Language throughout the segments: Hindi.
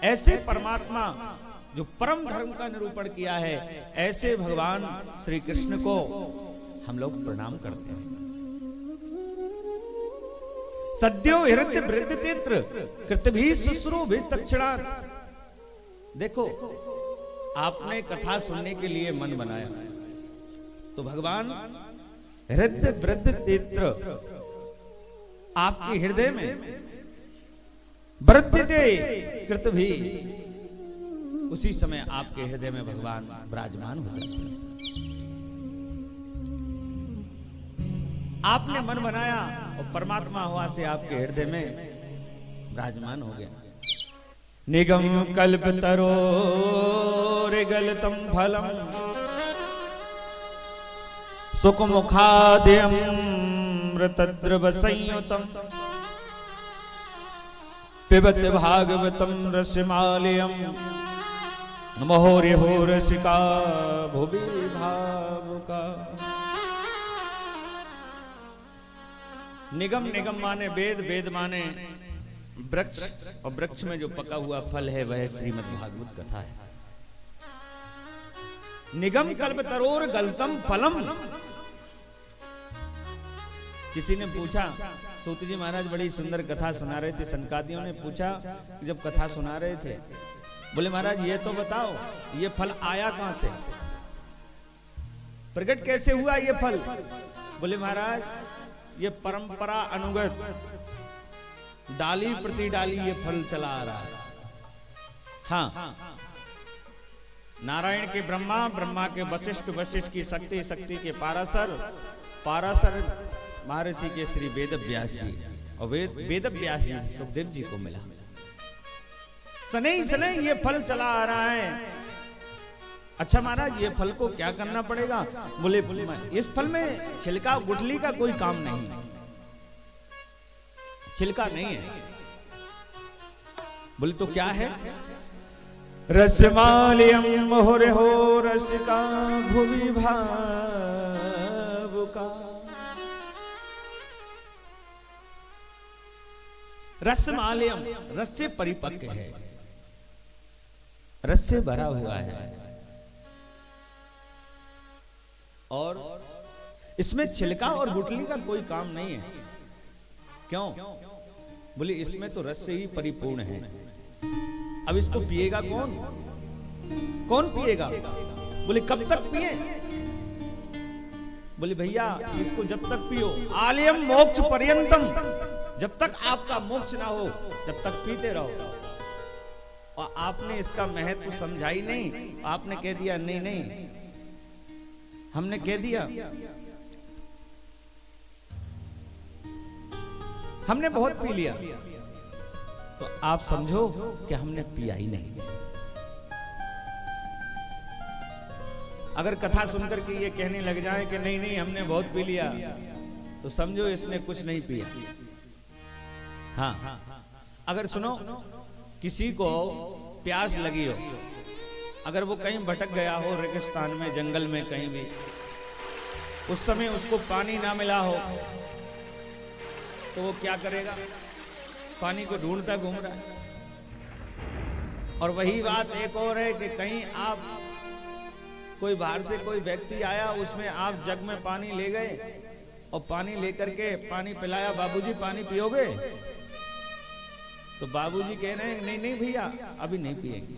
ऐसे परमात्मा जो परम धर्म का निरूपण किया है, ऐसे भगवान श्री कृष्ण को हम लोग प्रणाम करते हैं। सद्यो हृदय वृद्ध तित्र कृतभि शुश्रू भी तक्षणात्। देखो, आपने कथा सुनने के लिए मन बनाया तो भगवान हृदय वृद्ध तित्र आपके हृदय में वृद्धते कृतभि, उसी समय आपके हृदय में भगवान विराजमान हो जाते हैं। आपने मन बनाया और परमात्मा हुआ से आपके हृदय में विराजमान हो गया। निगम कल्प तरोरिगलितं फलम सुखमुखाद्यं मृतद्रव संयुतम पिबत भागवतम रसमालयम महोरिहो रसिका भुवि भावुका। निगम, निगम माने वेद, वेद माने वृक्ष, और वृक्ष में जो पका हुआ फल है वह श्रीमद् भागवत कथा है। निगम कल्पतरोर गलतम फलम। किसी ने पूछा, सूत जी महाराज बड़ी सुंदर कथा सुना रहे थे। सनकादियों ने पूछा, जब कथा सुना रहे थे, बोले महाराज ये तो बताओ ये फल आया कहां से, प्रकट कैसे हुआ ये फल? बोले महाराज ये परंपरा अनुगत डाली प्रति डाली ये फल चला आ रहा है। हाँ, नारायण के ब्रह्मा, ब्रह्मा के वशिष्ठ, वशिष्ठ की शक्ति, शक्ति के पाराशर, पाराशर महर्षि के श्री वेद व्यास जी, और वेद व्यास जी सुखदेव जी को मिला। सनई सनई ये फल चला आ रहा है। अच्छा महाराज ये फल को क्या करना पड़ेगा? बोले इस फल में छिलका गुठली का कोई काम नहीं, छिलका नहीं है। बोले तो क्या है? रसमालयम मुहुर्हो रसिका भुवि भावुका। रसमालयम, रस से परिपक्व है, रस से भरा हुआ है, और इसमें छिलका और गुठली का कोई काम नहीं है। क्यों? बोले इसमें तो रस से ही परिपूर्ण है। अब इसको पिएगा कौन? कौन पिएगा? बोले कब तक पिए? बोले भैया इसको जब तक पियो, आलयम मोक्ष पर्यंतम, जब तक आपका मोक्ष ना हो जब तक पीते रहो। और आपने इसका महत्व समझा ही नहीं, आपने कह दिया नहीं नहीं, हमने कह दिया हमने बहुत पी लिया, तो आप समझो कि हमने पिया ही नहीं। अगर कथा सुनकर के ये कहने लग जाए कि नहीं नहीं हमने बहुत पी लिया, तो समझो इसने कुछ नहीं पिया। हाँ, अगर सुनो किसी को प्यास लगी हो, अगर वो कहीं भटक गया हो रेगिस्तान में, जंगल में कहीं भी, उस समय उसको पानी ना मिला हो तो वो क्या करेगा? पानी को ढूंढता घूम रहा है। और वही बात एक और है कि कहीं आप कोई बाहर से कोई व्यक्ति आया, उसमें आप जग में पानी ले गए और पानी लेकर के पानी पिलाया, बाबूजी पानी पियोगे? तो बाबूजी कह रहे हैं नहीं नहीं भैया अभी नहीं पिएंगे।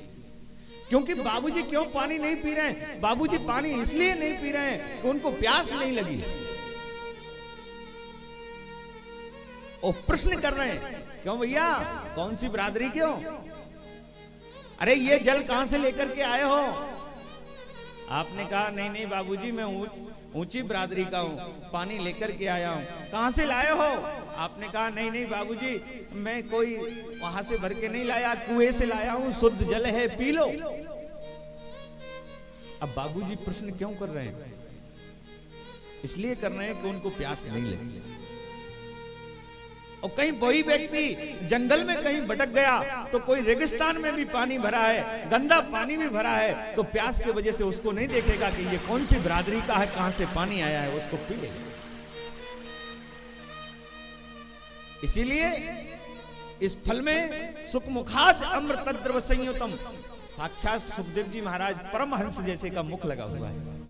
क्योंकि बाबूजी क्यों पानी नहीं पी रहे हैं? बाबूजी पानी इसलिए नहीं पी रहे हैं कि उनको प्यास नहीं लगी। और प्रश्न कर रहे हैं क्यों भैया, कौन सी बिरादरी क्यों? अरे ये जल कहां से लेकर के आए हो? आपने कहा नहीं नहीं बाबूजी मैं ऊंची बिरादरी का हूं, पानी लेकर के आया हूं। कहां से लाए हो? आपने कहा नहीं नहीं बाबूजी मैं कोई वहां से भर के नहीं लाया, कुएं से लाया हूं, शुद्ध जल है पी लो। अब बाबूजी प्रश्न क्यों कर रहे हैं? इसलिए कर रहे हैं कि उनको प्यास नहीं लगी। और कहीं वही व्यक्ति जंगल में कहीं भटक गया तो कोई रेगिस्तान में भी पानी भरा है, गंदा पानी भी भरा है, तो प्यास की वजह से उसको नहीं देखेगा कि ये कौन सी बिरादरी का है, कहां से पानी आया है, उसको पी लेगा। इसीलिए इस फल में सुखमुखाद अमृतद्रव संयुतम, साक्षात सुखदेव जी महाराज परमहंस जैसे का मुख लगा हुआ है।